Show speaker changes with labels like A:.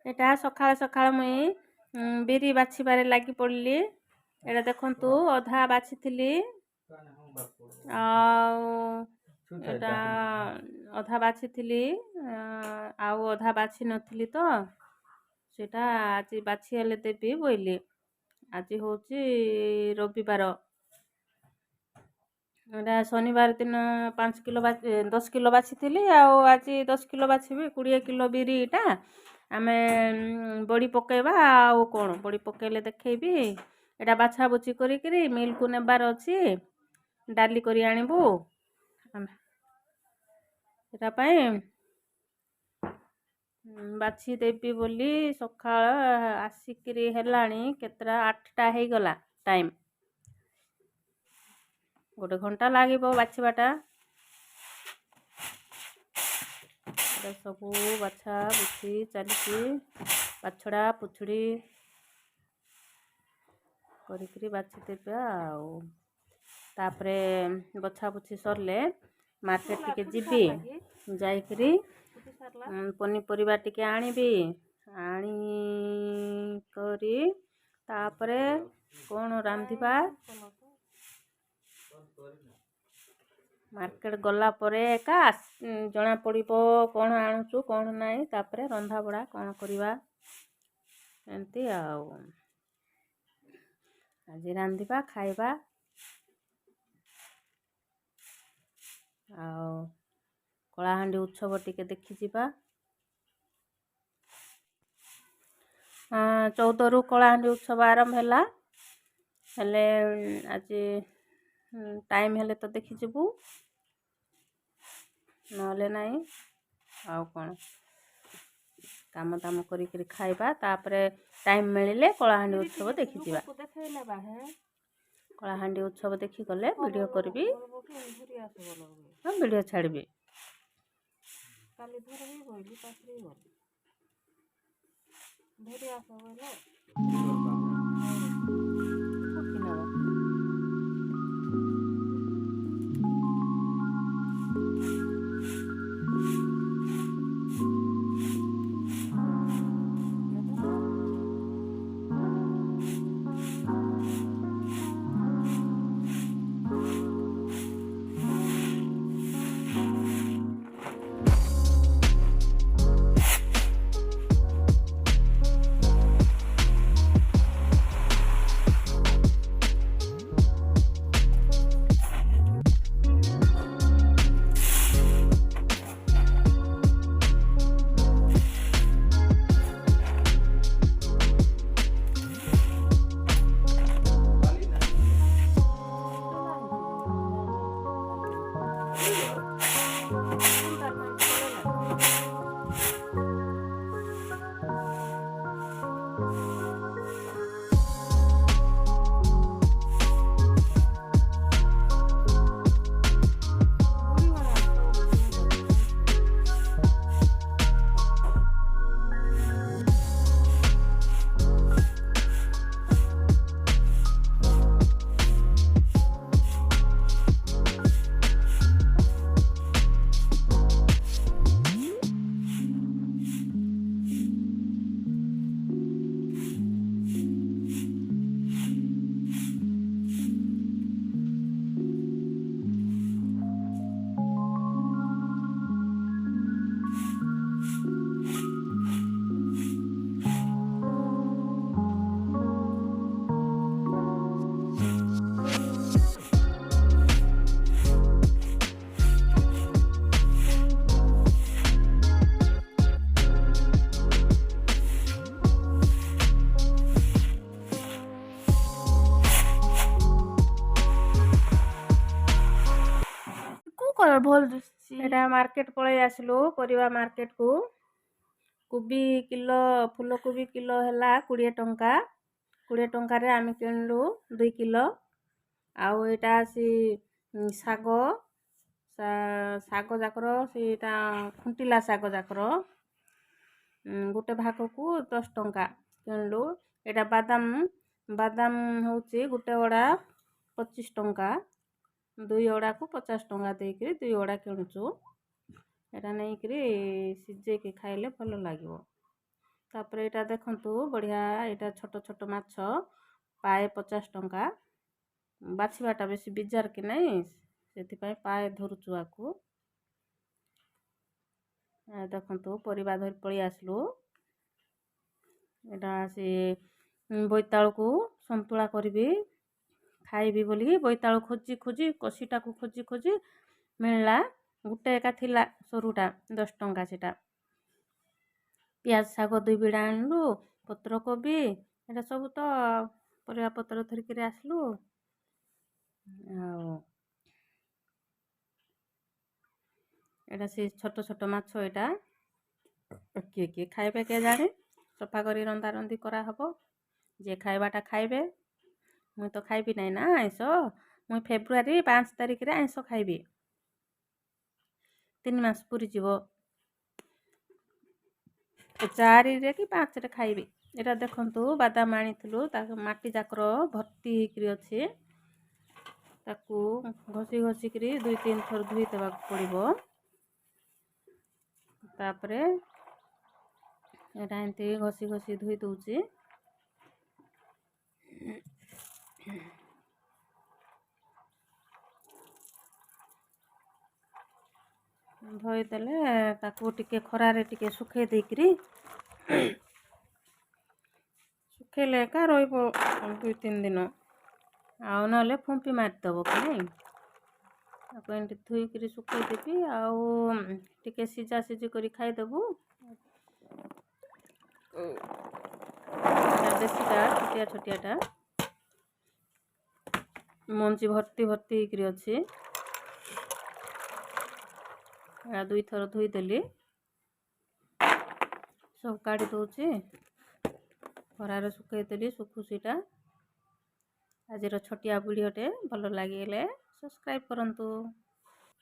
A: एटा सकाळ सकाळ मुई बिरी बाछिबारे लागी पड़ली। एटा देखंतु अधा बाछिथिली एटा अधा बाछिथिली आउ अधा बाछि नथिली तो सेटा आज बाछि हेले देबी बोइली। आज होची रविवार, एटा शनिवार दिन 5 किलो 10 किलो बाछिथिली आउ आज 10 किलो बाछिबी। 20 किलो बिरी इटा आमे बड़ी पकेबा आउ कोन बड़ी पकेले देखैबी। एटा बाछा बुची करी मिल को नेबार अछि, डाली करी आनिबू। एटा पई बाछि देबी बोली सकाळ आसिकरी हेलाणी केतरा 8टा हे गला टाइम। 1 घंटा लागिबो बाछिबाटा। एटा सबू बाछा बुची चलची बाछड़ा पुछड़ी करी बाछि देबे आउ तापरे बछा बुची सरले मार्केट टिके जिबी। जाइकरी पनीपरिबा टिके आनिबी। आनी करी तापरे कोन रांधिबा मार्केट गला परे एका जना पड़िबो कोन आणुचु कोन नाई। तापरे रंधा बड़ा कोन करिबा एंती आउ आज रांधिबा खाइबा आउ कलाहांडी उत्सव टिके देखि जिबा। 14 रु कलाहांडी उत्सव आरंभ हैला हेले आज टाइम हेले तो देखि जिबू नले नाई। आउ कोन काम दाम करी खाइबा तापरे टाइम मिलिले कलाहांडी उत्सव देखि जिबा। कलाहांडी उत्सव देखि गले वीडियो करबी, वीडियो छाड़बी। एटा मार्केट पळै आसलु परिवा मार्केट को। कोबी किलो फूल कोबी किलो हैला 20 टंका। 20 टंका रे आमी किनलु 2 किलो। आउ एटा सी साग जाकर सीटा खुंटिला साग जाकर गोटे भाग को 10 टंका किनलु। एटा बादाम होची गोटे वड़ा 25 टंका। 2 वड़ा को 50 टंका देकरी 2 वड़ा किणुचु। एटा नहीं करी सिजे के खाइले भलो लागिवो। ତାପରେ ଏଇଟା ଦେଖନ୍ତୁ ବଢ଼ିଆ, ଏଇଟା ଛୋଟ ଛୋଟ ମାଛ ପାଏ 50 ଟଙ୍କା। ବାଛିବାଟା ବେଶୀ ବିଜାର କି ନାହିଁ, ସେଥିପାଇଁ ପାଏ ଧରୁଛୁ ଆକୁ। ଦେଖନ୍ତୁ ପରିବା ଧରି ପଳେଇ ଆସିଲୁ। ଏଇଟା ସେ ବୋଇତାଳୁକୁ ସନ୍ତୁଳା କରିବି, ଖାଇବି ବୋଲିକି ବୋଇତାଳୁ ଖୋଜି ଖୋଜି କଷିଟାକୁ ଖୋଜି ଖୋଜି ମିଳିଲା। ଗୋଟେ ଏକା ଥିଲା ସରୁଟା, 10 ଟଙ୍କା ସେଟା। ପିଆଜ ଶାଗ 2 ବିଡ଼ା ଆଣିଲୁ, ପତ୍ରକୋବି, ଏଇଟା ସବୁ ତ ପରିବା ପତ୍ର ଧରିକିରି ଆସିଲୁ। ଆଉ ଏଇଟା ସେ ଛୋଟ ଛୋଟ ମାଛ, ଏଇଟା କିଏ କିଏ ଖାଇବେ କେଜାଣି, ସଫା କରି ରନ୍ଧା ରନ୍ଧି କରାହବ। ଯିଏ ଖାଇବାଟା ଖାଇବେ। ମୁଇଁ ତ ଖାଇବି ନାହିଁ ନା ଆଇଁଷ। ମୁଇଁ ଫେବୃଆରୀ 5 ତାରିଖରେ ଆଇଁଷ ଖାଇବି। 3 ମାସ ପୁରିଯିବ। 4ରେ କି 5ରେ ଖାଇବି। ଏଇଟା ଦେଖନ୍ତୁ ବାଦାମ ଆଣିଥିଲୁ, ତାକୁ ମାଟି ଯାକର ଭର୍ତ୍ତି ହେଇକିରି ଅଛି। ତାକୁ ଘଷି ଘଷିକିରି 2-3 ଥର ଧୋଇ ଦେବାକୁ ପଡ଼ିବ। ତାପରେ ଏଇଟା ଏମିତି ଘଷି ଘଷି ଧୋଇ ଦଉଛି। ଧୋଇଦେଲେ ତାକୁ ଟିକେ ଖରାରେ ଟିକେ ଶୁଖେଇ ଦେଇକିରି, ଶୁଖେଇଲେ ଏକା ରହିବ 2-3 ଦିନ। ଆଉ ନହେଲେ ଫୁମ୍ପି ମାରିଦେବ କି ନାହିଁ। ତାକୁ ଏମିତି ଧୋଇକିରି ଶୁଖେଇଦେବି। ଆଉ ଟିକେ ସିଝା ସିଝି କରି ଖାଇଦେବୁ। ଦେଶୀଟା ଛୋଟିଆ ଛୋଟିଆଟା, ମଞ୍ଜି ଭର୍ତ୍ତି ଭର୍ତ୍ତି ହେଇକିରି ଅଛି। 2 ଥର ଧୋଇଦେଲି, ସବୁ କାଢ଼ି ଦେଉଛି। ଖରାରେ ଶୁଖେଇଦେଲି, ଶୁଖୁସିଟା। ଆଜିର ଛୋଟିଆ ଭିଡ଼ିଓଟେ ଭଲ ଲାଗିଲେ ସବସ୍କ୍ରାଇବ୍ କରନ୍ତୁ।